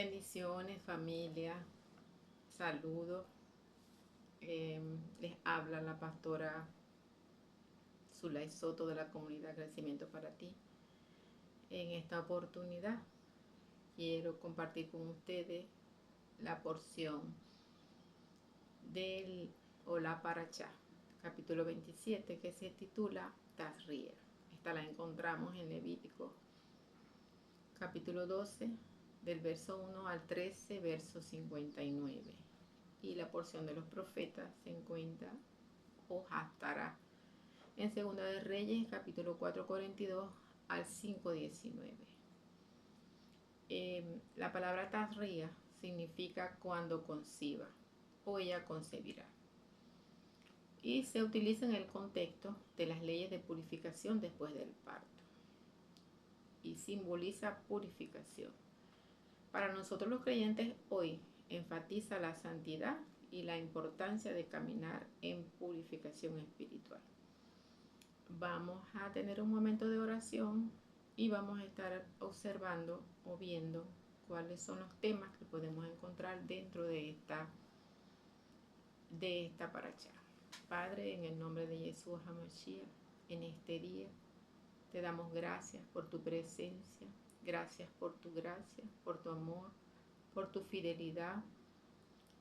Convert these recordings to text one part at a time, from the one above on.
Bendiciones, familia, saludos. Les habla la pastora Zulay Soto de la comunidad Crecimiento para Ti. En esta oportunidad quiero compartir con ustedes la porción del Olá Parachá, capítulo 27, que se titula Tazria. Esta la encontramos en Levítico, capítulo 12, del verso 1 al 13, verso 59. Y la porción de los profetas se encuentra o Haftarah en Segunda de Reyes, capítulo 4, 42 al 5, 19. La palabra Tazria significa cuando conciba o ella concebirá, y se utiliza en el contexto de las leyes de purificación después del parto y simboliza purificación. Para nosotros los creyentes hoy enfatiza la santidad y la importancia de caminar en purificación espiritual. Vamos a tener un momento de oración y vamos a estar observando o viendo cuáles son los temas que podemos encontrar dentro de esta parachá. Padre, en el nombre de Jesús HaMashiach, en este día te damos gracias por tu presencia, gracias por tu gracia, por tu amor, por tu fidelidad,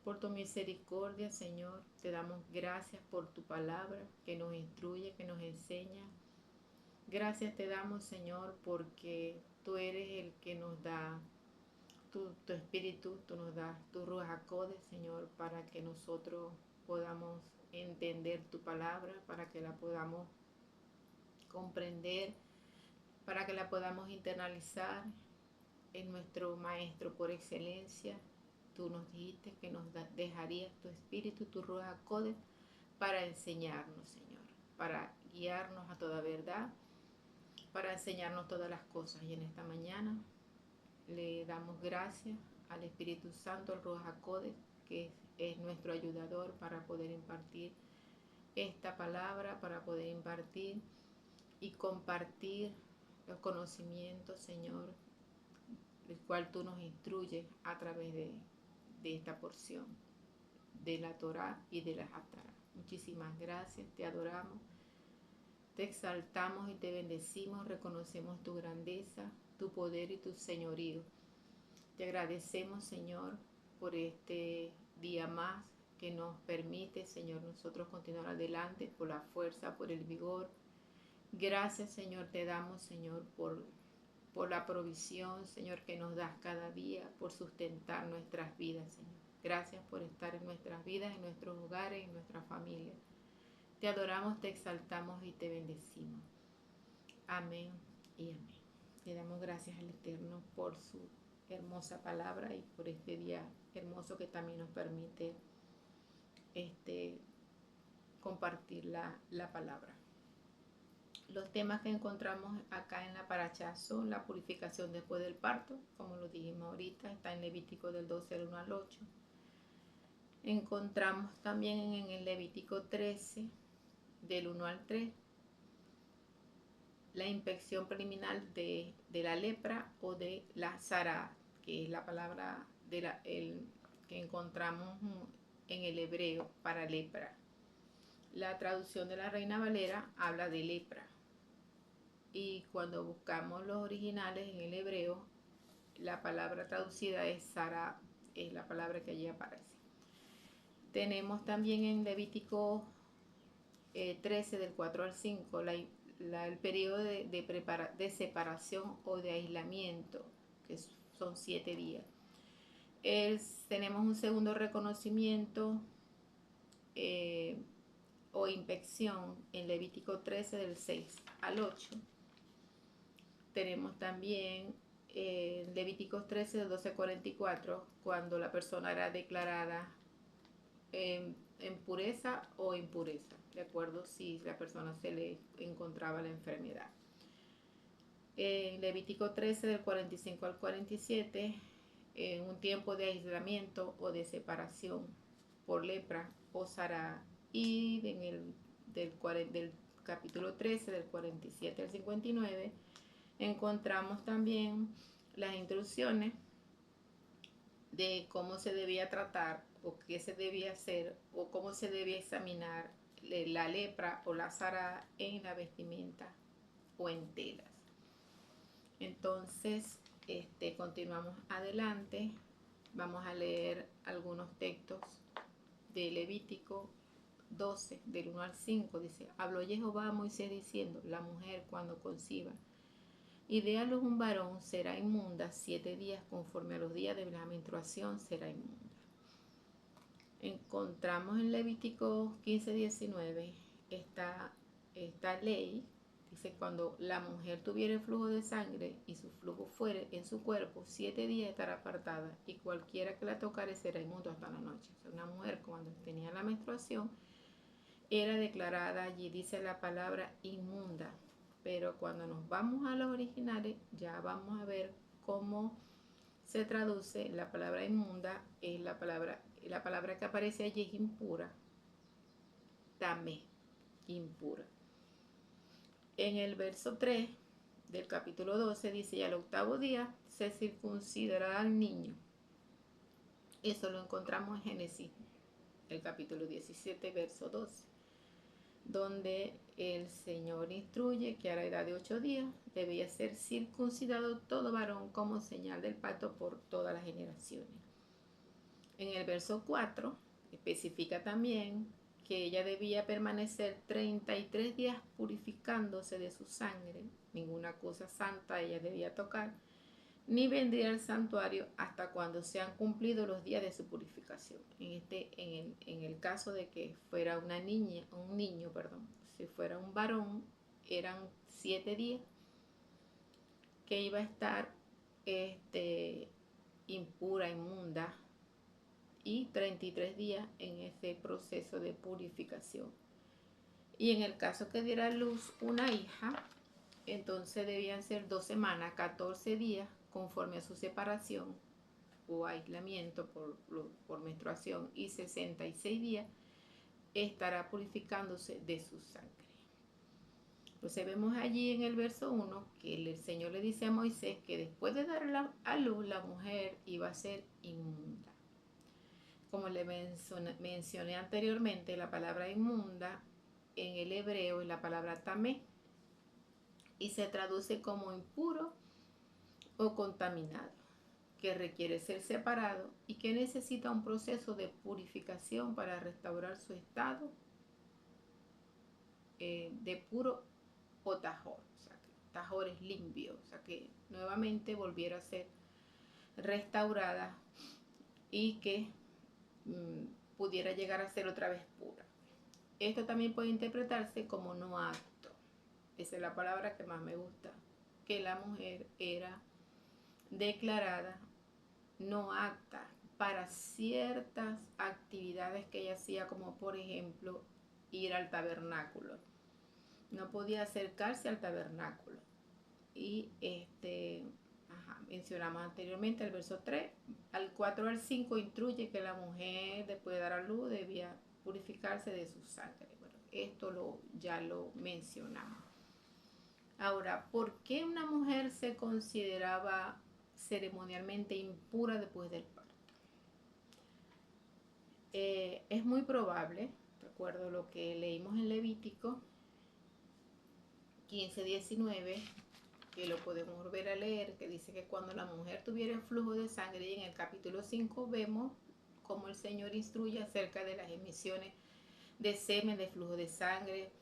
por tu misericordia, Señor. Te damos gracias por tu palabra que nos instruye, que nos enseña. Gracias te damos, Señor, porque tú eres el que nos da tu espíritu, tú nos das tu Ruach HaKodesh, Señor, para que nosotros podamos entender tu palabra, para que la podamos comprender, para que la podamos internalizar en nuestro Maestro por excelencia. Tú nos dijiste que nos dejarías tu espíritu, tu Ruach HaKodesh, para enseñarnos, Señor, para guiarnos a toda verdad, para enseñarnos todas las cosas. Y en esta mañana le damos gracias al Espíritu Santo, al Ruach HaKodesh, que es nuestro ayudador para poder impartir esta palabra, para poder impartir y compartir los conocimientos, Señor, el cual tú nos instruyes a través de esta porción de la Torá y de la Haftarah. Muchísimas gracias, te adoramos, te exaltamos y te bendecimos, reconocemos tu grandeza, tu poder y tu señorío. Te agradecemos, Señor, por este día más que nos permite, Señor, nosotros continuar adelante por la fuerza, por el vigor. Gracias, Señor, te damos, Señor, por la provisión, Señor, que nos das cada día, por sustentar nuestras vidas, Señor. Gracias por estar en nuestras vidas, en nuestros hogares, en nuestra familia. Te adoramos, te exaltamos y te bendecimos. Amén y amén. Le damos gracias al Eterno por su hermosa palabra y por este día hermoso que también nos permite compartir la palabra. Los temas que encontramos acá en la parachá son la purificación después del parto, como lo dijimos ahorita, está en Levítico del 12 al 1 al 8. Encontramos también en el Levítico 13, del 1 al 3, la inspección preliminar de la lepra o de la zara, que es la palabra que encontramos en el hebreo para lepra. La traducción de la Reina Valera habla de lepra, y cuando buscamos los originales en el hebreo, la palabra traducida es zara, es la palabra que allí aparece. Tenemos también en Levítico 13 del 4 al 5 el periodo de separación o de aislamiento, que son 7 días. Tenemos un segundo reconocimiento o inspección en Levítico 13 del 6 al 8. Tenemos también Levíticos 13 del 12 al 44, cuando la persona era declarada en pureza o impureza, de acuerdo si la persona se le encontraba la enfermedad. En Levítico 13 del 45 al 47, en un tiempo de aislamiento o de separación por lepra o zara, y en el del capítulo 13 del 47 al 59 encontramos también las instrucciones de cómo se debía tratar o qué se debía hacer o cómo se debía examinar la lepra o la zarada en la vestimenta o en telas. Entonces, continuamos adelante. Vamos a leer algunos textos de Levítico 12, del 1 al 5. Dice: habló Jehová a Moisés diciendo: la mujer cuando conciba y dé a luz un varón será inmunda 7 días, conforme a los días de la menstruación será inmunda. Encontramos en Levítico 15:19 esta ley. Dice: cuando la mujer tuviere flujo de sangre y su flujo fuere en su cuerpo, 7 días estará apartada, y cualquiera que la tocare será inmundo hasta la noche. O sea, una mujer cuando tenía la menstruación era declarada, allí dice la palabra, inmunda. Pero cuando nos vamos a los originales, ya vamos a ver cómo se traduce la palabra inmunda. Es la palabra que aparece allí es impura, tamé, impura. En el verso 3 del capítulo 12 dice: y al octavo día se circuncidará al niño. Eso lo encontramos en Génesis, el capítulo 17, verso 12, donde el Señor instruye que a la edad de 8 días debía ser circuncidado todo varón como señal del pacto por todas las generaciones. En el verso 4 especifica también que ella debía permanecer 33 días purificándose de su sangre. Ninguna cosa santa ella debía tocar, ni vendría al santuario hasta cuando sean cumplidos los días de su purificación. En el caso de que fuera un niño, si fuera un varón, eran 7 días que iba a estar impura, inmunda, y 33 días en ese proceso de purificación. Y en el caso que diera a luz una hija, entonces debían ser 2 semanas, 14 días, conforme a su separación o aislamiento por menstruación, y 66 días estará purificándose de su sangre. Entonces vemos allí en el verso 1 que el Señor le dice a Moisés que después de dar a luz, la mujer iba a ser inmunda. Como le mencioné anteriormente, la palabra inmunda en el hebreo es la palabra tamé y se traduce como impuro o contaminado, que requiere ser separado y que necesita un proceso de purificación para restaurar su estado de puro o tajor. O sea, que tajor es limpio, o sea, que nuevamente volviera a ser restaurada y que pudiera llegar a ser otra vez pura. Esto también puede interpretarse como no apto. Esa es la palabra que más me gusta, que la mujer era declarada no apta para ciertas actividades que ella hacía, como por ejemplo ir al tabernáculo. No podía acercarse al tabernáculo. Y mencionamos anteriormente el verso 3, al 4 al 5 instruye que la mujer después de dar a luz debía purificarse de su sangre. Bueno, esto ya lo mencionamos. Ahora, ¿por qué una mujer se consideraba ceremonialmente impura después del parto? Es muy probable, recuerdo lo que leímos en Levítico 15:19, que lo podemos volver a leer, que dice que cuando la mujer tuviera flujo de sangre, y en el capítulo 5 vemos cómo el Señor instruye acerca de las emisiones de semen, de flujo de sangre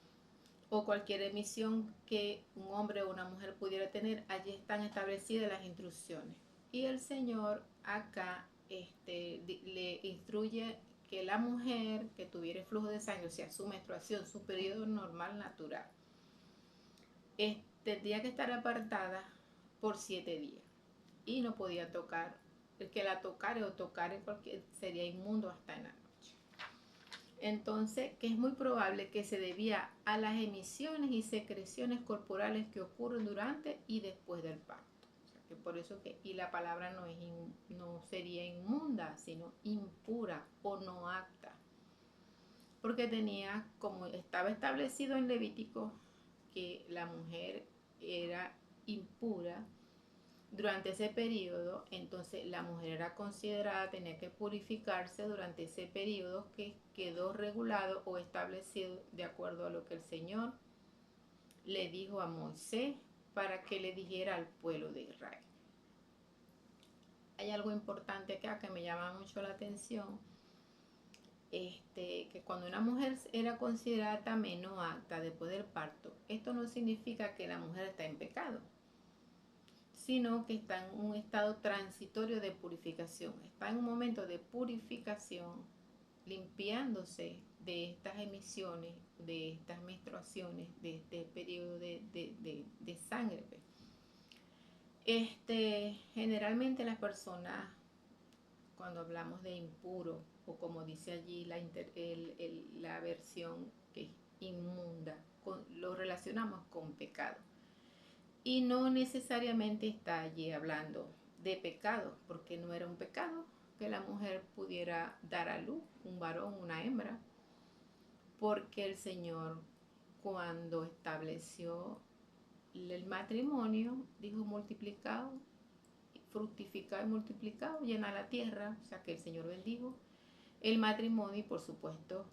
o cualquier emisión que un hombre o una mujer pudiera tener. Allí están establecidas las instrucciones. Y el Señor acá le instruye que la mujer que tuviera flujo de sangre, o sea, su menstruación, su periodo normal natural, tendría que estar apartada por 7 días y no podía tocar. El que la tocara o tocar en cualquier sería inmundo hasta en la noche. Entonces, que es muy probable que se debía a las emisiones y secreciones corporales que ocurren durante y después del parto. O sea, que por eso y la palabra no sería inmunda, sino impura o no apta. Porque tenía, como estaba establecido en Levítico, que la mujer era impura Durante ese periodo, entonces la mujer era considerada, tenía que purificarse durante ese periodo que quedó regulado o establecido de acuerdo a lo que el Señor le dijo a Moisés para que le dijera al pueblo de Israel. Hay algo importante acá que me llama mucho la atención, que cuando una mujer era considerada también no apta después del parto, esto no significa que la mujer está en pecado, sino que está en un estado transitorio de purificación, está en un momento de purificación, limpiándose de estas emisiones, de estas menstruaciones, de este periodo de sangre. Generalmente las personas, cuando hablamos de impuro, o como dice allí la versión que es inmunda, lo relacionamos con pecado. Y no necesariamente está allí hablando de pecado, porque no era un pecado que la mujer pudiera dar a luz, un varón, una hembra, porque el Señor, cuando estableció el matrimonio, dijo: multiplicado, fructificado y multiplicado, llena la tierra. O sea que el Señor bendijo el matrimonio y por supuesto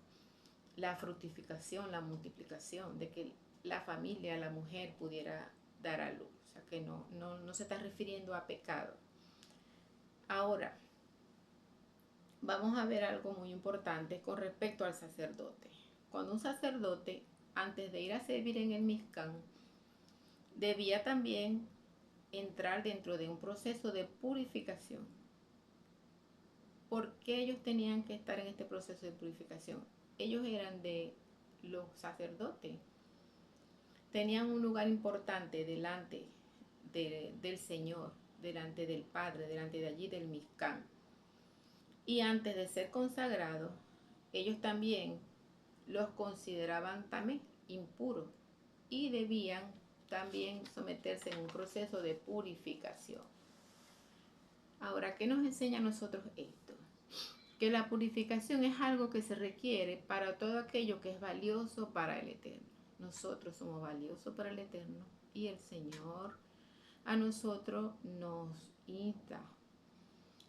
la fructificación, la multiplicación, de que la familia, la mujer pudiera dar a luz. O sea que no se está refiriendo a pecado. Ahora, vamos a ver algo muy importante con respecto al sacerdote. Cuando un sacerdote, antes de ir a servir en el Mishkan, debía también entrar dentro de un proceso de purificación. ¿Por qué ellos tenían que estar en este proceso de purificación? Ellos eran de los sacerdotes. Tenían un lugar importante delante del Señor, delante del Padre, delante de allí del Mishkan. Y antes de ser consagrados, ellos también los consideraban también impuros y debían también someterse en un proceso de purificación. Ahora, ¿qué nos enseña a nosotros esto? Que la purificación es algo que se requiere para todo aquello que es valioso para el Eterno. Nosotros somos valiosos para el Eterno y el Señor a nosotros nos insta.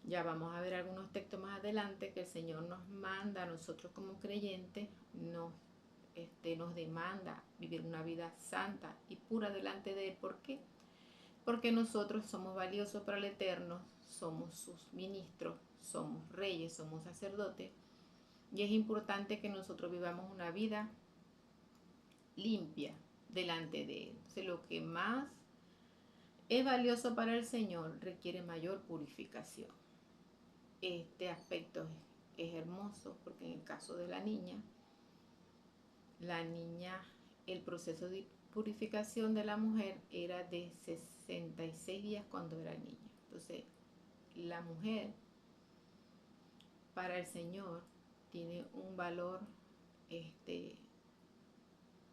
Ya vamos a ver algunos textos más adelante que el Señor nos manda a nosotros como creyentes, nos demanda vivir una vida santa y pura delante de Él. ¿Por qué? Porque nosotros somos valiosos para el Eterno, somos sus ministros, somos reyes, somos sacerdotes, y es importante que nosotros vivamos una vida limpia delante de Él. Entonces, lo que más es valioso para el Señor requiere mayor purificación. Este aspecto es hermoso porque en el caso de la niña, el proceso de purificación de la mujer era de 66 días cuando era niña. Entonces, la mujer para el Señor tiene un valor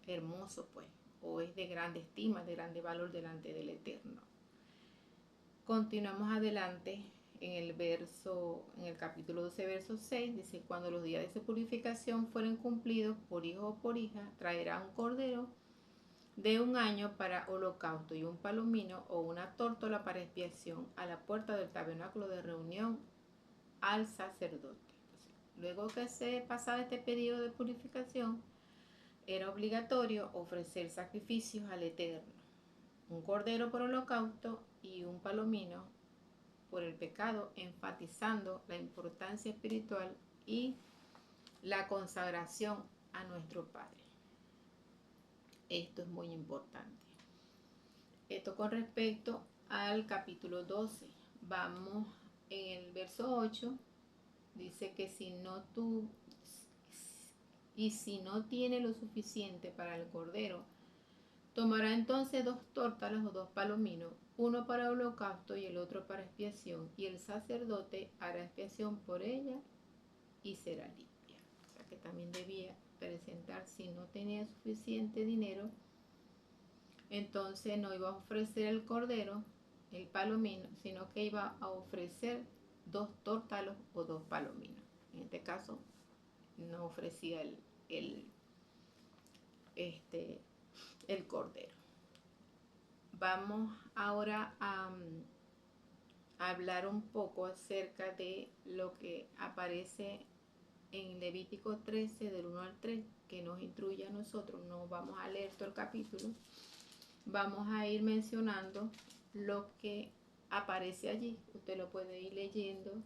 hermoso, pues, o es de grande estima, de grande valor delante del Eterno. Continuamos adelante en el capítulo 12, verso 6, dice: cuando los días de su purificación fueren cumplidos, por hijo o por hija, traerá un cordero de 1 año para holocausto y un palomino o una tórtola para expiación a la puerta del tabernáculo de reunión al sacerdote. Entonces, luego que se pasaba este periodo de purificación, era obligatorio ofrecer sacrificios al Eterno: un cordero por holocausto y un palomino por el pecado, enfatizando la importancia espiritual y la consagración a nuestro Padre. Esto es muy importante. Esto con respecto al capítulo 12. Vamos en el verso 8. Dice que si no tiene lo suficiente para el cordero, tomará entonces 2 tórtalas o 2 palominos, uno para holocausto y el otro para expiación, y el sacerdote hará expiación por ella y será limpia. O sea que también debía presentar, si no tenía suficiente dinero, entonces no iba a ofrecer el cordero, el palomino, sino que iba a ofrecer 2 tórtalos o 2 palominos. En este caso no ofrecía el cordero. Vamos ahora hablar un poco acerca de lo que aparece en Levítico 13 del 1 al 3, que nos instruye a nosotros. No vamos a leer todo el capítulo, vamos a ir mencionando lo que aparece allí. Usted lo puede ir leyendo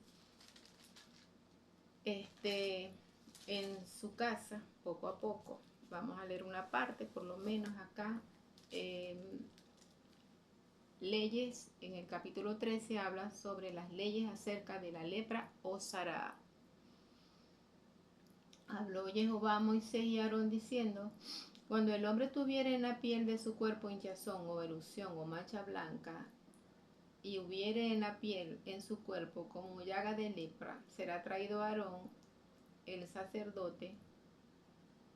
en su casa poco a poco. Vamos a leer una parte, por lo menos acá. Leyes, en el capítulo 13 habla sobre las leyes acerca de la lepra o zará. Habló Jehová a Moisés y a Aarón diciendo: cuando el hombre tuviere en la piel de su cuerpo hinchazón o erupción o mancha blanca, y hubiere en la piel en su cuerpo como llaga de lepra, será traído a Aarón el sacerdote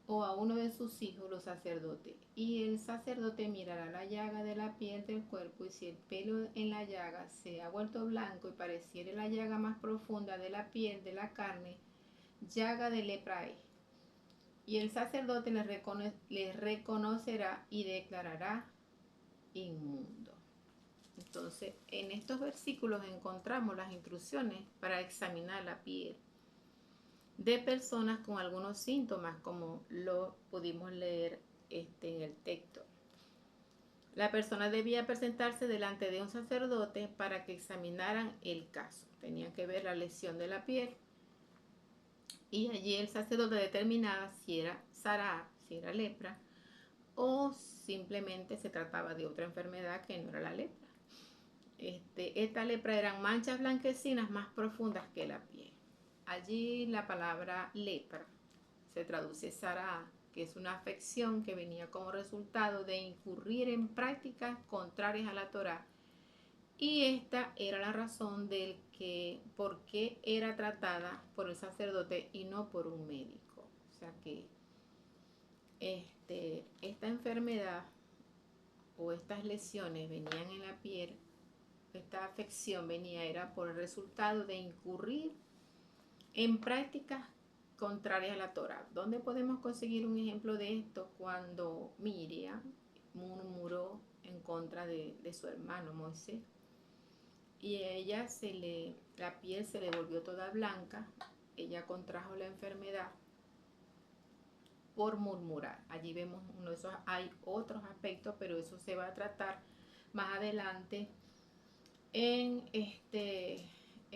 o a uno de sus hijos los sacerdotes, y el sacerdote mirará la llaga de la piel del cuerpo, y si el pelo en la llaga se ha vuelto blanco y pareciere la llaga más profunda de la piel de la carne, llaga de lepra es. Y el sacerdote le reconocerá y declarará inmundo. Entonces, en estos versículos encontramos las instrucciones para examinar la piel de personas con algunos síntomas, como lo pudimos leer en el texto. La persona debía presentarse delante de un sacerdote para que examinaran el caso. Tenían que ver la lesión de la piel y allí el sacerdote determinaba si era zará, si era lepra, o simplemente se trataba de otra enfermedad que no era la lepra. Esta lepra eran manchas blanquecinas más profundas que la piel. Allí la palabra lepra se traduce zará, que es una afección que venía como resultado de incurrir en prácticas contrarias a la Torá. Y esta era la razón del por qué era tratada por el sacerdote y no por un médico. O sea que esta enfermedad o estas lesiones venían en la piel, esta afección era por el resultado de incurrir en prácticas contrarias a la Torá. ¿Dónde podemos conseguir un ejemplo de esto? Cuando Miriam murmuró en contra de su hermano Moisés, y a ella la piel se le volvió toda blanca. Ella contrajo la enfermedad por murmurar. Allí vemos uno de esos. Hay otros aspectos, pero eso se va a tratar más adelante en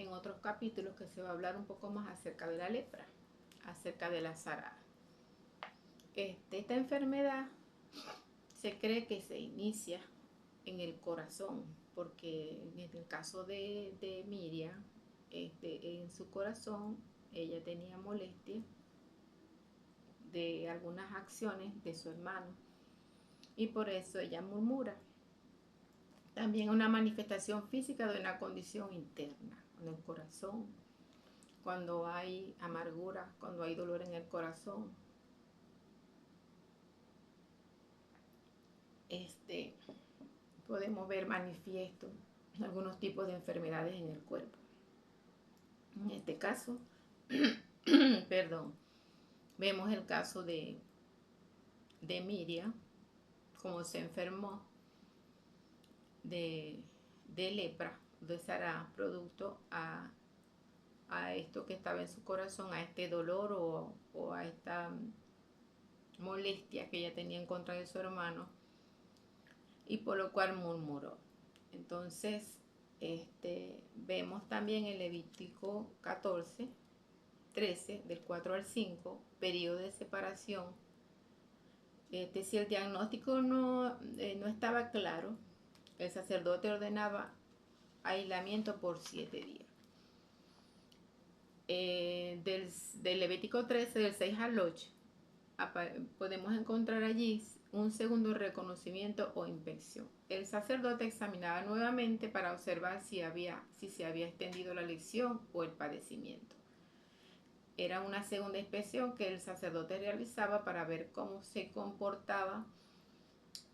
otros capítulos, que se va a hablar un poco más acerca de la lepra, acerca de la zará. Esta enfermedad se cree que se inicia en el corazón, porque en el caso de Miriam, en su corazón ella tenía molestia de algunas acciones de su hermano, y por eso ella murmura. También una manifestación física de una condición interna en el corazón. Cuando hay amargura, cuando hay dolor en el corazón, podemos ver manifiesto algunos tipos de enfermedades en el cuerpo. En este caso, perdón, vemos el caso de Miriam, cómo se enfermó de lepra, de zará, producto a esto que estaba en su corazón, a este dolor o a esta molestia que ella tenía en contra de su hermano, y por lo cual murmuró. Entonces, vemos también en Levítico 14, 13, del 4 al 5, periodo de separación. Si el diagnóstico no estaba claro, el sacerdote ordenaba aislamiento por 7 días. Del Levítico 13, del 6 al 8, podemos encontrar allí un segundo reconocimiento o inspección. El sacerdote examinaba nuevamente para observar si se había extendido la lesión o el padecimiento. Era una segunda inspección que el sacerdote realizaba para ver cómo se comportaba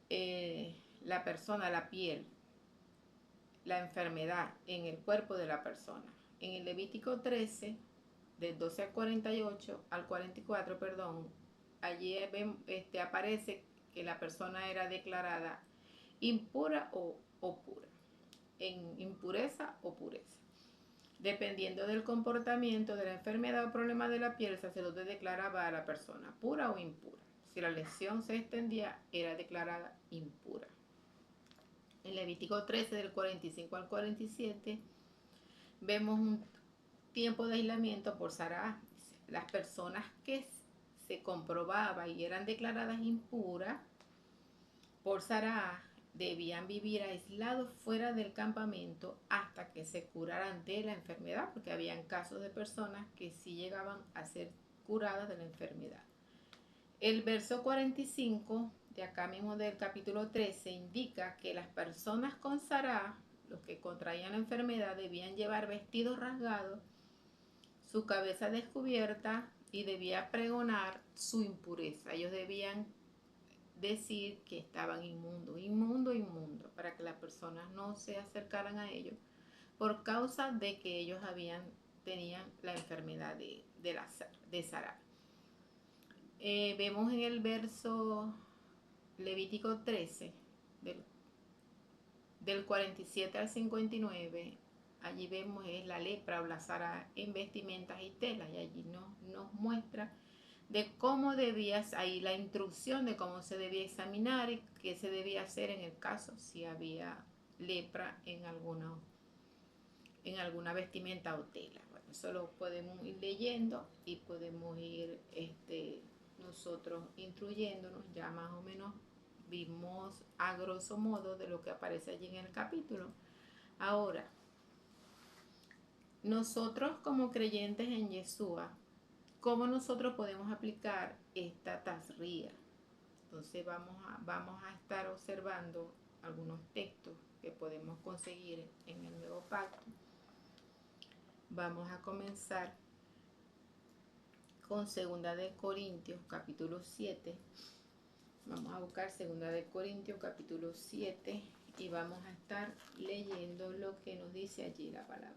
la persona, la piel, la enfermedad en el cuerpo de la persona. En el Levítico 13, del 12 al 44, perdón, allí aparece que la persona era declarada impura o pura, en impureza o pureza. Dependiendo del comportamiento de la enfermedad o problema de la piel, el sacerdote declaraba a la persona pura o impura. Si la lesión se extendía, era declarada impura. En Levítico 13, del 45 al 47, vemos un tiempo de aislamiento por Sarah. Las personas que se comprobaba y eran declaradas impuras por Sarah debían vivir aislados fuera del campamento hasta que se curaran de la enfermedad, porque habían casos de personas que sí llegaban a ser curadas de la enfermedad. El verso 45 de acá mismo del capítulo 13 indica que las personas con Sarah, los que contraían la enfermedad, debían llevar vestidos rasgados, su cabeza descubierta, y debía pregonar su impureza. Ellos debían decir que estaban inmundo, para que las personas no se acercaran a ellos por causa de que ellos tenían la enfermedad de Sarah. Vemos en el verso Levítico 13, del 47 al 59, allí vemos es la lepra o la Sarah en vestimentas y telas, y allí nos muestra de cómo debías, ahí la instrucción de cómo se debía examinar y qué se debía hacer en el caso si había lepra en alguna vestimenta o tela. Bueno, eso lo podemos ir leyendo y podemos ir nosotros instruyéndonos, ya más o menos vimos a grosso modo de lo que aparece allí en el capítulo. Ahora, nosotros como creyentes en Yeshua, ¿cómo nosotros podemos aplicar esta tasría? Entonces vamos a estar observando algunos textos que podemos conseguir en el Nuevo Pacto. Vamos a comenzar con 2 de Corintios capítulo 7. Vamos a buscar 2 de Corintios capítulo 7 y vamos a estar leyendo lo que nos dice allí la palabra.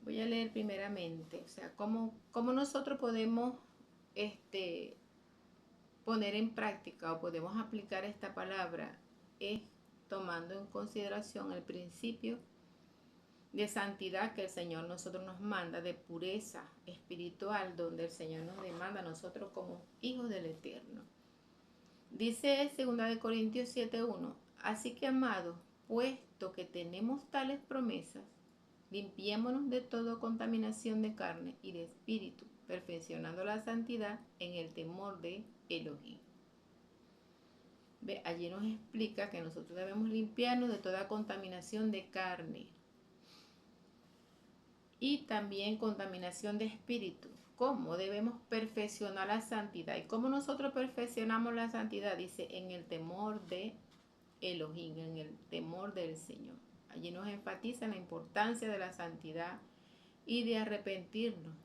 Voy a leer primeramente, o sea, cómo nosotros podemos poner en práctica o podemos aplicar esta palabra, es tomando en consideración el principio de santidad que el Señor nosotros nos manda, de pureza espiritual, donde el Señor nos demanda a nosotros como hijos del Eterno. Dice 2 de Corintios 7:1, así que amados, puesto que tenemos tales promesas, limpiémonos de toda contaminación de carne y de espíritu, perfeccionando la santidad en el temor de Elohim. Allí nos explica que nosotros debemos limpiarnos de toda contaminación de carne y también contaminación de espíritu. ¿Cómo debemos perfeccionar la santidad? ¿Y cómo nosotros perfeccionamos la santidad? Dice, en el temor de Elohim, en el temor del Señor. Allí nos enfatiza la importancia de la santidad y de arrepentirnos.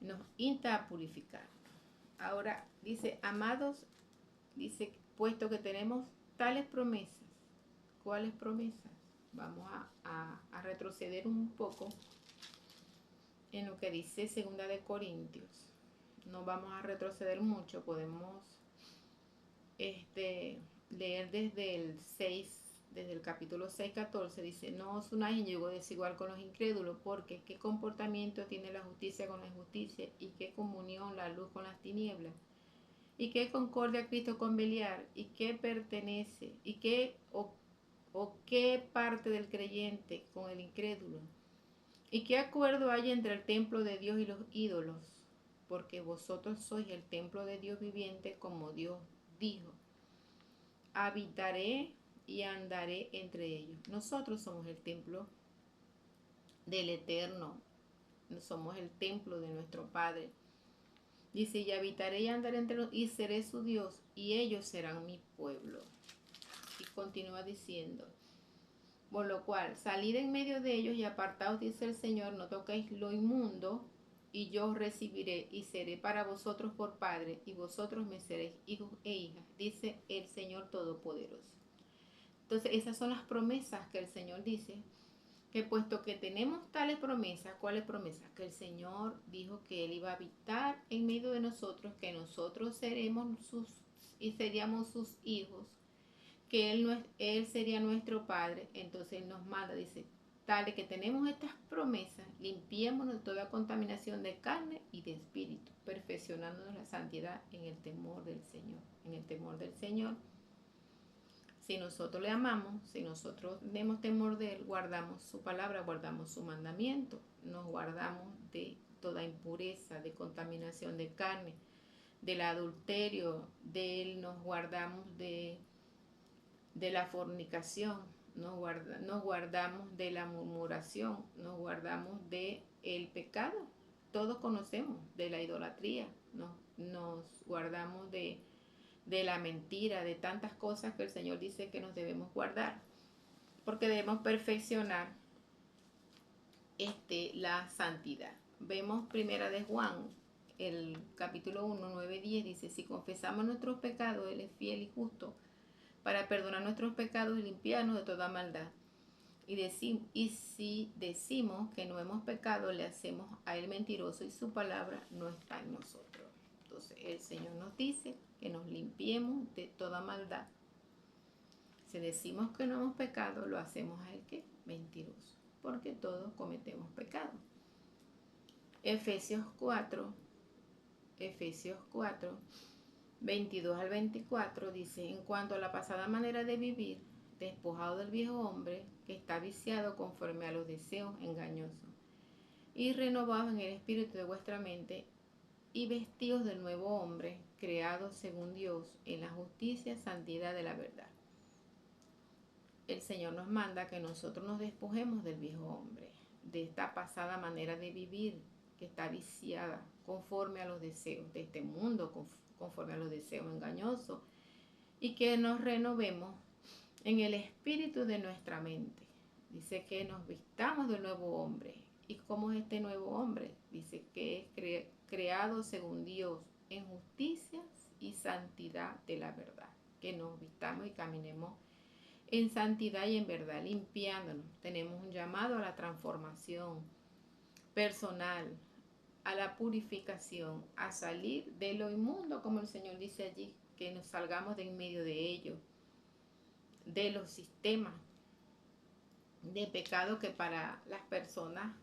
Nos insta a purificar. Ahora dice, amados, dice, puesto que tenemos tales promesas. ¿Cuáles promesas? Vamos a retroceder un poco en lo que dice 2 de Corintios. No vamos a retroceder mucho, podemos leer desde el capítulo 6:14, dice, no os unáis en yugo desigual con los incrédulos, porque qué comportamiento tiene la justicia con la injusticia, y qué comunión la luz con las tinieblas, y qué concordia Cristo con Beliar, y qué pertenece, y qué o qué parte del creyente con el incrédulo, y qué acuerdo hay entre el templo de Dios y los ídolos, porque vosotros sois el templo de Dios viviente, como Dios dijo, habitaré y andaré entre ellos. Nosotros somos el templo del Eterno, somos el templo de nuestro Padre. Dice, y habitaré y andaré entre ellos, y seré su Dios, y ellos serán mi pueblo. Y continúa diciendo, por lo cual, salid en medio de ellos y apartaos, dice el Señor, no toquéis lo inmundo, y yo os recibiré y seré para vosotros por Padre, y vosotros me seréis hijos e hijas, dice el Señor Todopoderoso. Entonces, esas son las promesas que el Señor dice, que puesto que tenemos tales promesas, ¿cuáles promesas? Que el Señor dijo que Él iba a habitar en medio de nosotros, que nosotros seríamos sus hijos, que Él sería nuestro Padre. Entonces Él nos manda, dice, tales que tenemos estas promesas, limpiémonos de toda contaminación de carne y de espíritu, perfeccionándonos la santidad en el temor del Señor. En el temor del Señor, si nosotros le amamos, si nosotros tenemos temor de Él, guardamos su palabra, guardamos su mandamiento, nos guardamos de toda impureza, de contaminación de carne, del adulterio, de Él nos guardamos de la fornicación, nos guardamos de la murmuración, nos guardamos de el pecado. Todos conocemos de la idolatría, nos guardamos de la mentira, de tantas cosas que el Señor dice que nos debemos guardar, porque debemos perfeccionar la santidad. Vemos primera de Juan, el capítulo 1, 9, 10, dice, si confesamos nuestros pecados, Él es fiel y justo para perdonar nuestros pecados y limpiarnos de toda maldad. Y si decimos que no hemos pecado, le hacemos a Él mentiroso y su palabra no está en nosotros. Entonces el Señor nos dice que nos limpiemos de toda maldad. Si decimos que no hemos pecado, lo hacemos a Él ¿qué? Mentiroso, porque todos cometemos pecado. Efesios 4, 22 al 24 dice, en cuanto a la pasada manera de vivir, despojado del viejo hombre que está viciado conforme a los deseos engañosos, y renovados en el espíritu de vuestra mente, y vestidos del nuevo hombre, creado según Dios, en la justicia y santidad de la verdad. El Señor nos manda que nosotros nos despojemos del viejo hombre, de esta pasada manera de vivir que está viciada conforme a los deseos de este mundo, conforme a los deseos engañosos, y que nos renovemos en el espíritu de nuestra mente. Dice que nos vistamos del nuevo hombre. ¿Y cómo es este nuevo hombre? Dice que es creado según Dios en justicia y santidad de la verdad. Que nos vistamos y caminemos en santidad y en verdad, limpiándonos. Tenemos un llamado a la transformación personal, a la purificación, a salir de lo inmundo, como el Señor dice allí, que nos salgamos de en medio de ello, de los sistemas de pecado que para las personas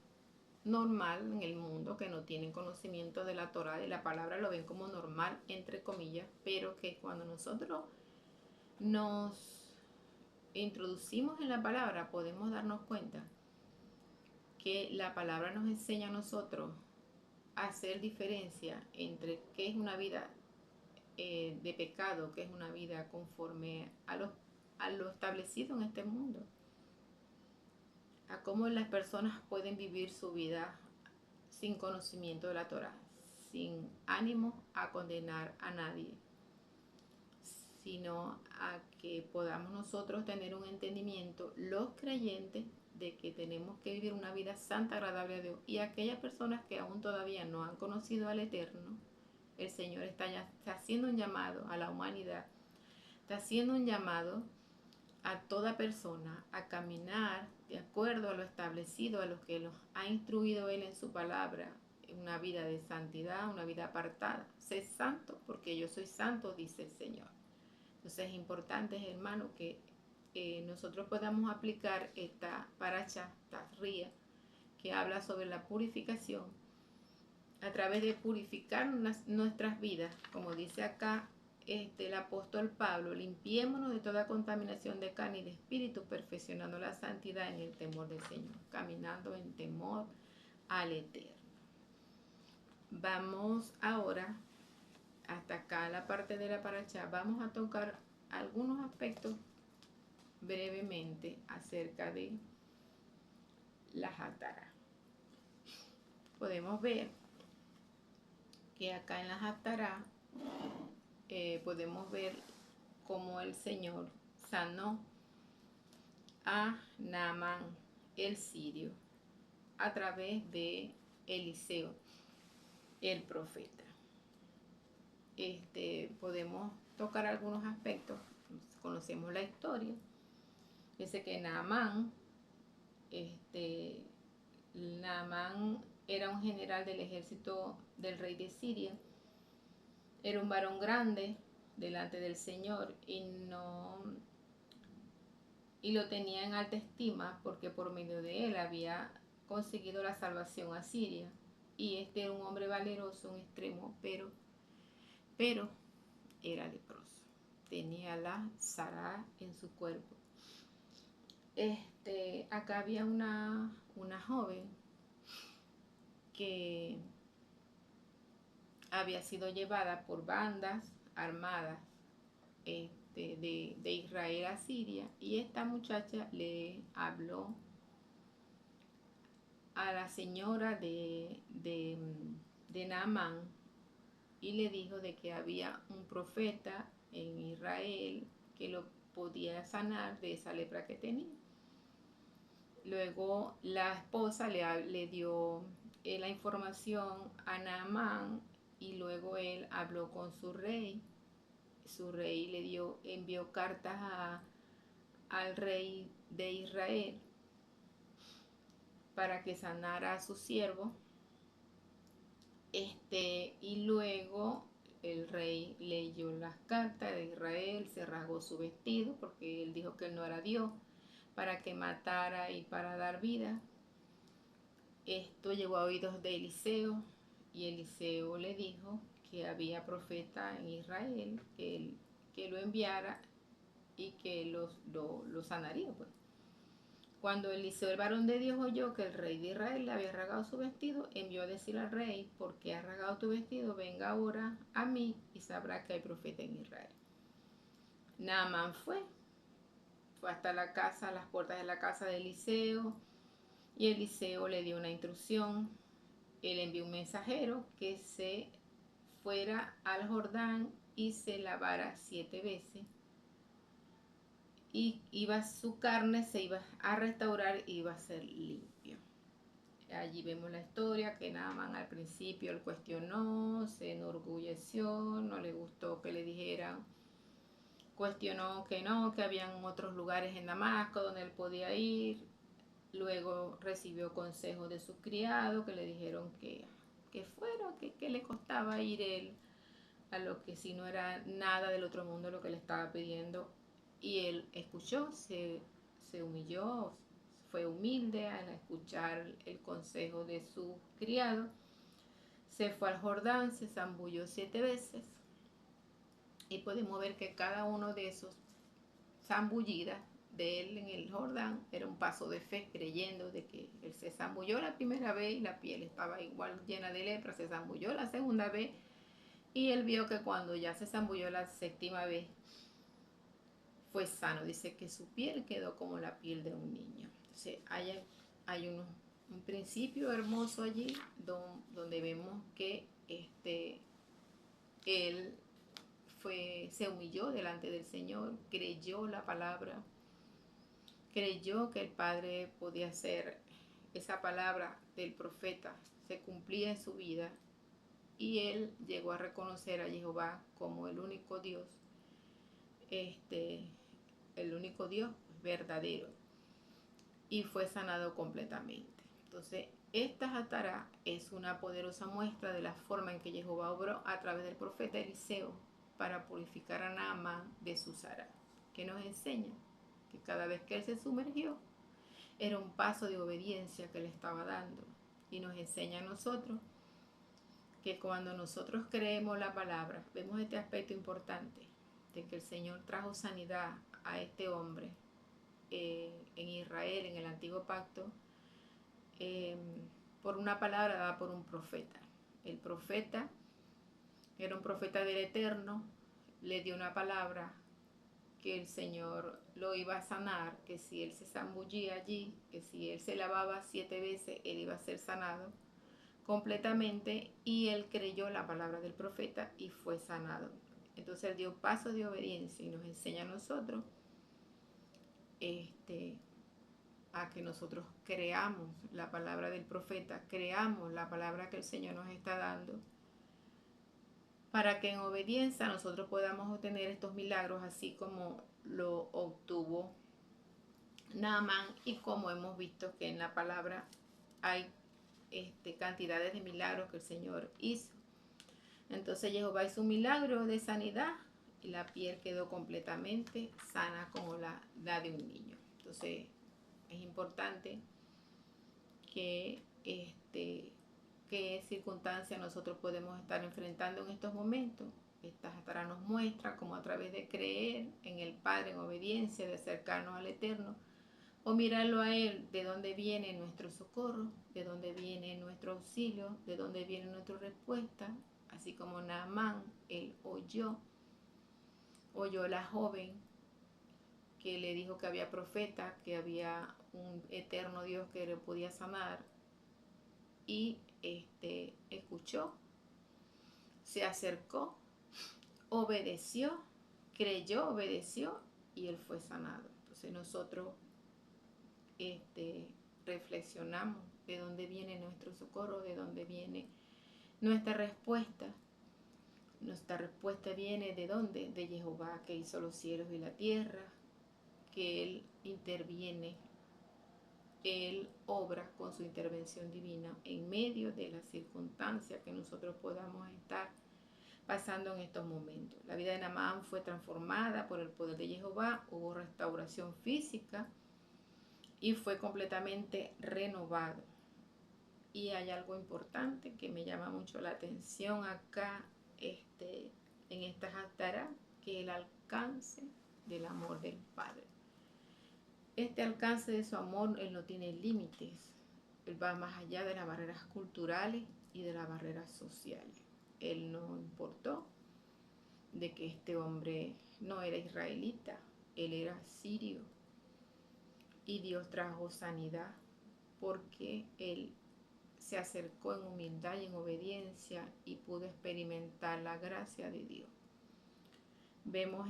normal en el mundo, que no tienen conocimiento de la Torá, de la palabra, lo ven como normal, entre comillas, pero que cuando nosotros nos introducimos en la palabra, podemos darnos cuenta que la palabra nos enseña a nosotros a hacer diferencia entre qué es una vida de pecado, qué es una vida conforme a lo establecido en este mundo, a cómo las personas pueden vivir su vida sin conocimiento de la Torá, sin ánimo a condenar a nadie, sino a que podamos nosotros tener un entendimiento, los creyentes, de que tenemos que vivir una vida santa, agradable a Dios, y aquellas personas que aún todavía no han conocido al Eterno. El Señor está haciendo un llamado a la humanidad, está haciendo un llamado a toda persona a caminar de acuerdo a lo establecido, a lo que los ha instruido Él en su palabra, una vida de santidad, una vida apartada. Sé santo porque yo soy santo, dice el Señor. Entonces es importante, hermano, que nosotros podamos aplicar esta paracha, esta ría, que habla sobre la purificación, a través de purificar nuestras vidas, como dice acá el apóstol Pablo, limpiémonos de toda contaminación de carne y de espíritu, perfeccionando la santidad en el temor del Señor, caminando en temor al Eterno. Vamos ahora, hasta acá la parte de la paracha, vamos a tocar algunos aspectos brevemente acerca de la Haftará. Podemos ver que acá en la Haftará podemos ver cómo el Señor sanó a Naamán el sirio a través de Eliseo el profeta. Podemos tocar algunos aspectos, conocemos la historia. Dice que Naamán era un general del ejército del rey de Siria. Era un varón grande delante del Señor y no y lo tenía en alta estima porque por medio de él había conseguido la salvación a Siria. Y este era un hombre valeroso, un extremo, pero era leproso. Tenía la Sará en su cuerpo. Acá había una joven que había sido llevada por bandas armadas de Israel a Siria, y esta muchacha le habló a la señora de Naamán y le dijo de que había un profeta en Israel que lo podía sanar de esa lepra que tenía. Luego la esposa le dio la información a Naamán, y luego él habló con su rey. Su rey envió cartas al rey de Israel para que sanara a su siervo. Y luego el rey leyó las cartas de Israel, se rasgó su vestido porque él dijo que él no era Dios, para que matara y para dar vida. Esto llegó a oídos de Eliseo, y Eliseo le dijo que había profeta en Israel, que lo enviara y que lo sanaría, pues. Cuando Eliseo, el varón de Dios, oyó que el rey de Israel le había rasgado su vestido, envió a decir al rey: ¿por qué has rasgado tu vestido? Venga ahora a mí y sabrá que hay profeta en Israel. Naamán fue hasta la casa, a las puertas de la casa de Eliseo, y Eliseo le dio una instrucción. Él envió un mensajero que se fuera al Jordán y se lavara 7 veces, y su carne se iba a restaurar y iba a ser limpio. Allí vemos la historia que Naamán al principio él cuestionó, se enorgulleció, no le gustó que le dijeran, cuestionó que no, que habían otros lugares en Damasco donde él podía ir. Luego recibió consejos de sus criados que le dijeron que fuera, que le costaba ir él a lo que si no era nada del otro mundo lo que le estaba pidiendo. Y él escuchó, se humilló, fue humilde al escuchar el consejo de su criado. Se fue al Jordán, se zambulló 7 veces, y podemos ver que cada uno de esos zambullidas de él en el Jordán era un paso de fe, creyendo de que él se zambulló la primera vez y la piel estaba igual llena de lepra, se zambulló la segunda vez, y él vio que cuando ya se zambulló la 7ª vez fue sano. Dice que su piel quedó como la piel de un niño. Entonces hay un principio hermoso allí donde vemos que él se humilló delante del Señor, creyó la palabra, creyó que el Padre podía hacer esa palabra del profeta, se cumplía en su vida, y él llegó a reconocer a Jehová como el único Dios, el único Dios verdadero, y fue sanado completamente. Entonces, esta Atará es una poderosa muestra de la forma en que Jehová obró a través del profeta Eliseo para purificar a Naamán de su Sará, que nos enseña que cada vez que él se sumergió era un paso de obediencia que le estaba dando, y nos enseña a nosotros que cuando nosotros creemos la palabra, vemos este aspecto importante de que el Señor trajo sanidad a este hombre en Israel, en el antiguo pacto, por una palabra dada por un profeta. El profeta era un profeta del Eterno, le dio una palabra que el Señor lo iba a sanar, que si él se zambullía allí, que si él se lavaba 7 veces, él iba a ser sanado completamente, y él creyó la palabra del profeta y fue sanado. Entonces él dio paso de obediencia y nos enseña a nosotros a que nosotros creamos la palabra del profeta, creamos la palabra que el Señor nos está dando, para que en obediencia nosotros podamos obtener estos milagros, así como lo obtuvo Naamán, y como hemos visto que en la palabra hay cantidades de milagros que el Señor hizo. Entonces Jehová hizo un milagro de sanidad y la piel quedó completamente sana como la de un niño. Entonces es importante que qué circunstancias nosotros podemos estar enfrentando en estos momentos. Esta Torá nos muestra cómo a través de creer en el Padre en obediencia, de acercarnos al Eterno, o mirarlo a Él, de dónde viene nuestro socorro, de dónde viene nuestro auxilio, de dónde viene nuestra respuesta, así como Naamán, él oyó la joven que le dijo que había profeta, que había un eterno Dios que le podía sanar, y escuchó, se acercó, obedeció, creyó, obedeció, y él fue sanado. Entonces nosotros reflexionamos de dónde viene nuestro socorro, de dónde viene nuestra respuesta. Nuestra respuesta viene de dónde? De Jehová, que hizo los cielos y la tierra, que Él interviene, Él obra con su intervención divina en medio de las circunstancias que nosotros podamos estar pasando en estos momentos. La vida de Naamán fue transformada por el poder de Jehová, hubo restauración física y fue completamente renovado. Y hay algo importante que me llama mucho la atención acá en esta Haftará, que es el alcance del amor del Padre. Este alcance de su amor, Él no tiene límites. Él va más allá de las barreras culturales y de las barreras sociales. Él no importó de que este hombre no era israelita, él era sirio. Y Dios trajo sanidad porque él se acercó en humildad y en obediencia y pudo experimentar la gracia de Dios. Vemos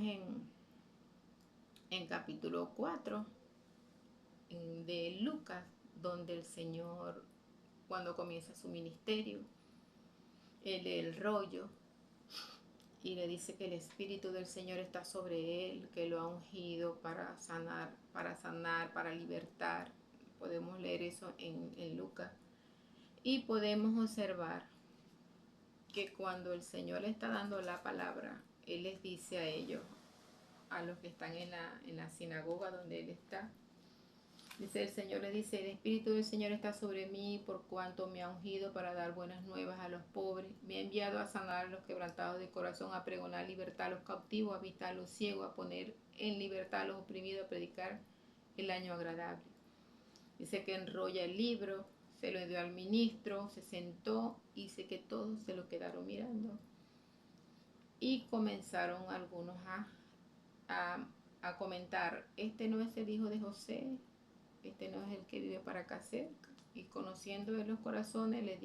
en capítulo 4 de Lucas, donde el Señor, cuando comienza su ministerio, él lee el rollo y le dice que el Espíritu del Señor está sobre él, que lo ha ungido para sanar, para libertar. Podemos leer eso en Lucas. Y podemos observar que cuando el Señor le está dando la palabra, Él les dice a ellos, a los que están en la sinagoga donde Él está, dice el Señor, le dice, el Espíritu del Señor está sobre mí por cuanto me ha ungido para dar buenas nuevas a los pobres, me ha enviado a sanar a los quebrantados de corazón, a pregonar libertad a los cautivos, a visitar a los ciegos, a poner en libertad a los oprimidos, a predicar el año agradable. Dice que enrolla el libro, se lo dio al ministro, se sentó y dice que todos se lo quedaron mirando. Y comenzaron algunos a comentar, este no es el hijo de José, este no es el que vive para acá cerca. Y conociendo en los corazones, les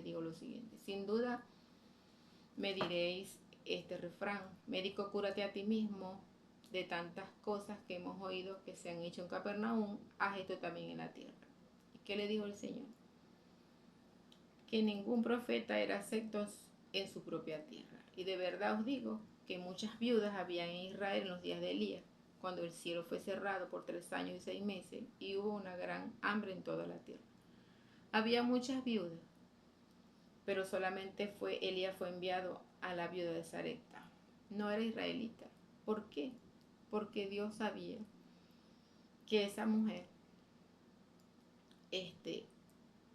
digo lo siguiente, sin duda me diréis este refrán, médico, cúrate a ti mismo, de tantas cosas que hemos oído que se han hecho en Capernaum, haz esto también en la tierra. ¿Y qué le dijo el Señor? Que ningún profeta era acepto en su propia tierra. Y de verdad os digo que muchas viudas había en Israel en los días de Elías, cuando el cielo fue cerrado por 3 años y 6 meses y hubo una gran hambre en toda la tierra. Había muchas viudas, pero solamente Elías fue enviado a la viuda de Sarepta. No era israelita. ¿Por qué? Porque Dios sabía que esa mujer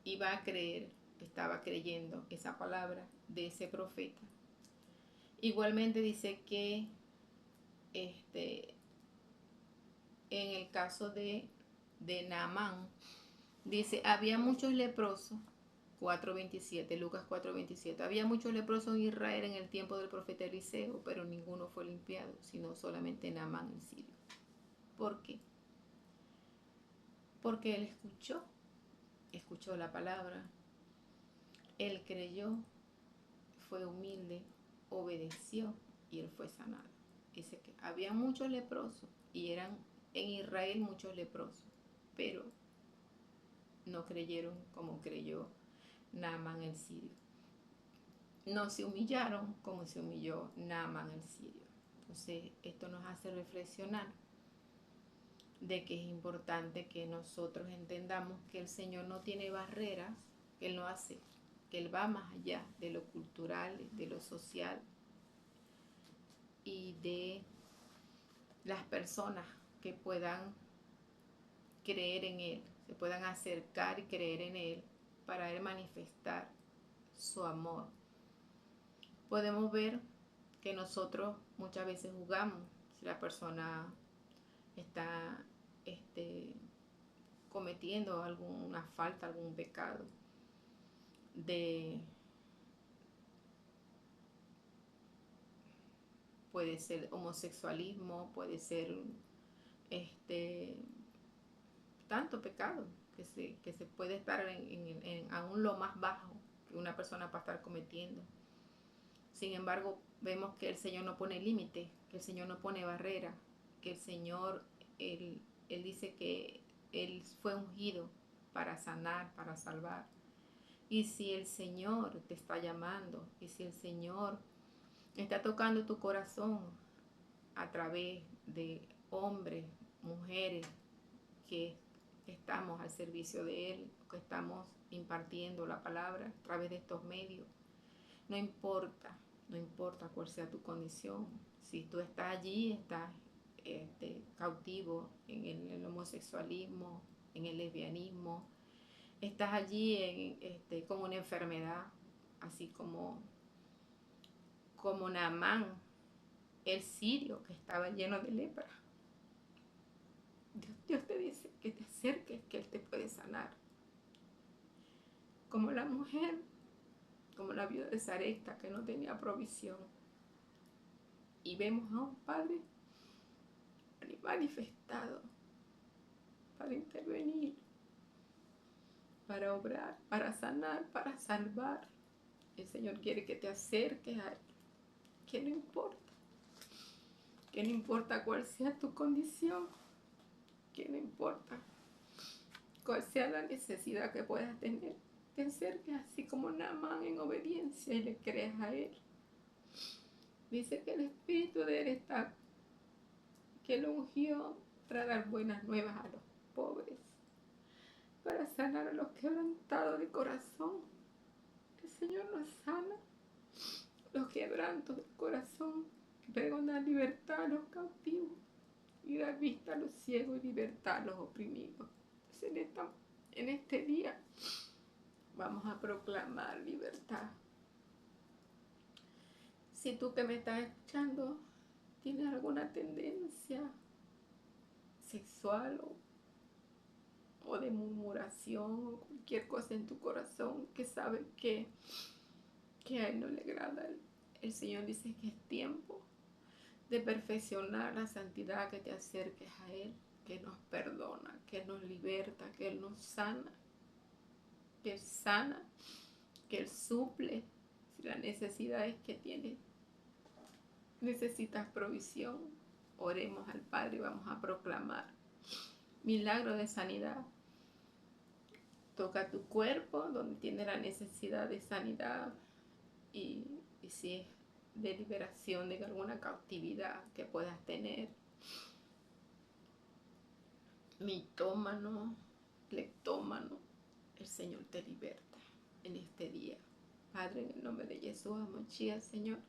iba a creer, estaba creyendo esa palabra de ese profeta. Igualmente dice que en el caso de Naamán, dice, había muchos leprosos, 4:27, Lucas 4:27, había muchos leprosos en Israel en el tiempo del profeta Eliseo, pero ninguno fue limpiado, sino solamente Naamán el sirio. ¿Por qué? Porque él escuchó la palabra, él creyó, fue humilde, obedeció y él fue sanado. Dice que había muchos leprosos y eran en Israel muchos leprosos, pero no creyeron como creyó Naamán el sirio. No se humillaron como se humilló Naamán el sirio. Entonces esto nos hace reflexionar de que es importante que nosotros entendamos que el Señor no tiene barreras, que Él no hace, que Él va más allá de lo cultural, de lo social y de las personas que puedan creer en Él, se puedan acercar y creer en Él para Él manifestar su amor. Podemos ver que nosotros muchas veces juzgamos si la persona está cometiendo alguna falta, algún pecado puede ser homosexualismo, puede ser tanto pecado que se puede estar en aún lo más bajo que una persona puede estar cometiendo. Sin embargo, vemos que el Señor no pone límite, que el Señor no pone barrera, que el Señor, Él dice que Él fue ungido para sanar, para salvar. Y si el Señor te está llamando, y si el Señor está tocando tu corazón a través de hombres, mujeres que estamos al servicio de Él, que estamos impartiendo la palabra a través de estos medios, no importa cuál sea tu condición. Si tú estás allí, estás cautivo en el homosexualismo, en el lesbianismo, estás allí con una enfermedad, así como Naamán, el sirio, que estaba lleno de lepra. Dios te dice que te acerques, que Él te puede sanar. Como la mujer, como la viuda de Sarepta, que no tenía provisión. Y vemos a un Padre manifestado para intervenir, para obrar, para sanar, para salvar. El Señor quiere que te acerques a Él, que no importa cuál sea tu condición, que no importa cuál sea la necesidad que puedas tener, te acerques así como Naamán en obediencia y le creas a Él. Dice que el Espíritu de Él está, que lo ungió para dar buenas nuevas a los pobres, para sanar a los quebrantados de corazón. El Señor nos sana los quebrantos del corazón, pregona libertad a los cautivos y dar vista a los ciegos y libertad a los oprimidos. Entonces en este día vamos a proclamar libertad. Si tú que me estás escuchando tienes alguna tendencia sexual o de murmuración o cualquier cosa en tu corazón que sabes que a Él no le agrada, el Señor dice que es tiempo de perfeccionar la santidad, que te acerques a Él, que nos perdona, que nos liberta, que Él nos sana, que Él sana, que Él suple si las necesidades que tienes. Necesitas provisión, oremos al Padre y vamos a proclamar milagro de sanidad. Toca tu cuerpo donde tiene la necesidad de sanidad y si es de liberación de alguna cautividad que puedas tener. Mitómano, cleptómano, el Señor te liberta en este día. Padre, en el nombre de Jesús, Mochía, Señor,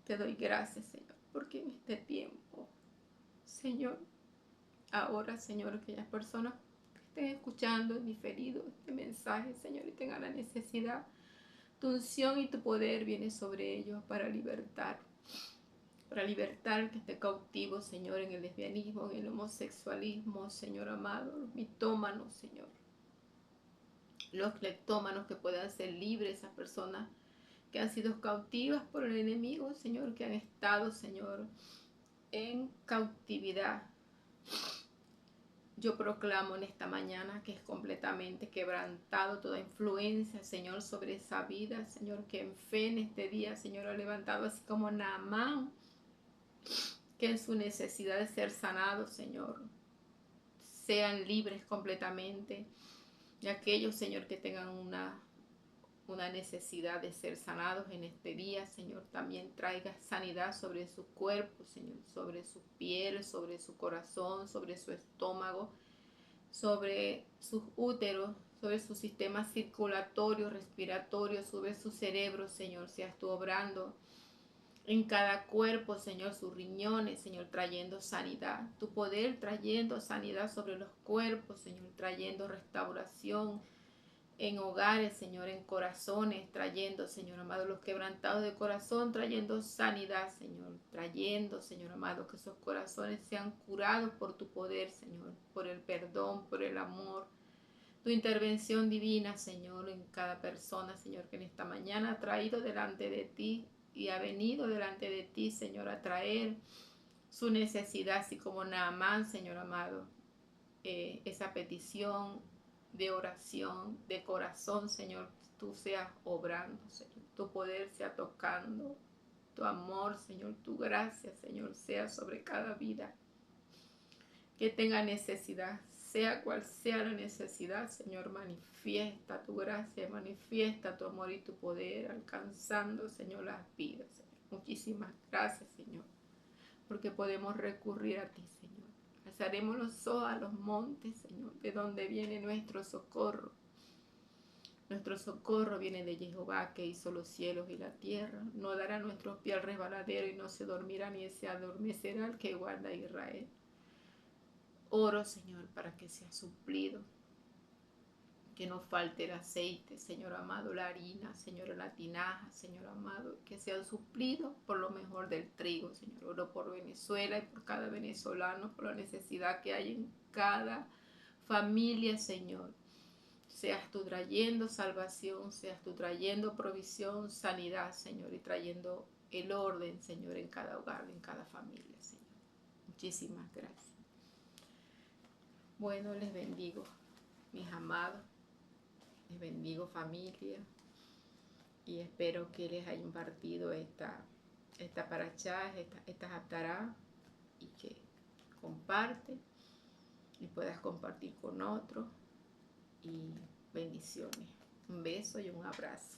te doy gracias, Señor, porque en este tiempo, Señor, ahora, Señor, aquellas personas que estén escuchando en diferido este mensaje, Señor, y tengan la necesidad, tu unción y tu poder viene sobre ellos para libertar al que esté cautivo, Señor, en el lesbianismo, en el homosexualismo, Señor amado, los mitómanos, Señor, los cleptómanos, que puedan ser libres, esas personas que han sido cautivas por el enemigo, Señor, que han estado, Señor, en cautividad. Yo proclamo en esta mañana que es completamente quebrantado toda influencia, Señor, sobre esa vida, Señor, que en fe en este día, Señor, ha levantado así como Naamán, que en su necesidad de ser sanados, Señor, sean libres completamente. Y aquellos, Señor, que tengan una necesidad de ser sanados en este día, Señor, también traiga sanidad sobre su cuerpo, Señor, sobre su piel, sobre su corazón, sobre su estómago, sobre sus úteros, sobre su sistema circulatorio, respiratorio, sobre su cerebro, Señor, seas tú obrando en cada cuerpo, Señor, sus riñones, Señor, trayendo sanidad. Tu poder trayendo sanidad sobre los cuerpos, Señor, trayendo restauración en hogares, Señor, en corazones, trayendo, Señor amado, los quebrantados de corazón, trayendo sanidad, Señor, trayendo, Señor amado, que esos corazones sean curados por tu poder, Señor, por el perdón, por el amor. Tu intervención divina, Señor, en cada persona, Señor, que en esta mañana ha traído delante de ti y ha venido delante de ti, Señor, a traer su necesidad, así como Naamán, Señor amado, esa petición de oración, de corazón, Señor, tú seas obrando, Señor, tu poder sea tocando, tu amor, Señor, tu gracia, Señor, sea sobre cada vida que tenga necesidad, sea cual sea la necesidad, Señor, manifiesta tu gracia, manifiesta tu amor y tu poder, alcanzando, Señor, las vidas, Señor. Muchísimas gracias, Señor, porque podemos recurrir a ti, Señor. Alzaremos los ojos a los montes, Señor, de donde viene nuestro socorro. Nuestro socorro viene de Jehová, que hizo los cielos y la tierra. No dará nuestros pies al resbaladero y no se dormirá ni se adormecerá el que guarda a Israel. Oro, Señor, para que sea suplido, que no falte el aceite, Señor amado, la harina, Señor, la tinaja, Señor amado, que sean suplidos por lo mejor del trigo, Señor. Oro por Venezuela y por cada venezolano, por la necesidad que hay en cada familia, Señor. Seas tú trayendo salvación, seas tú trayendo provisión, sanidad, Señor, y trayendo el orden, Señor, en cada hogar, en cada familia, Señor. Muchísimas gracias. Bueno, les bendigo, mis amados, les bendigo, familia, y espero que les haya impartido esta parachá, estas haftará, y que comparte y puedas compartir con otros, y bendiciones. Un beso y un abrazo.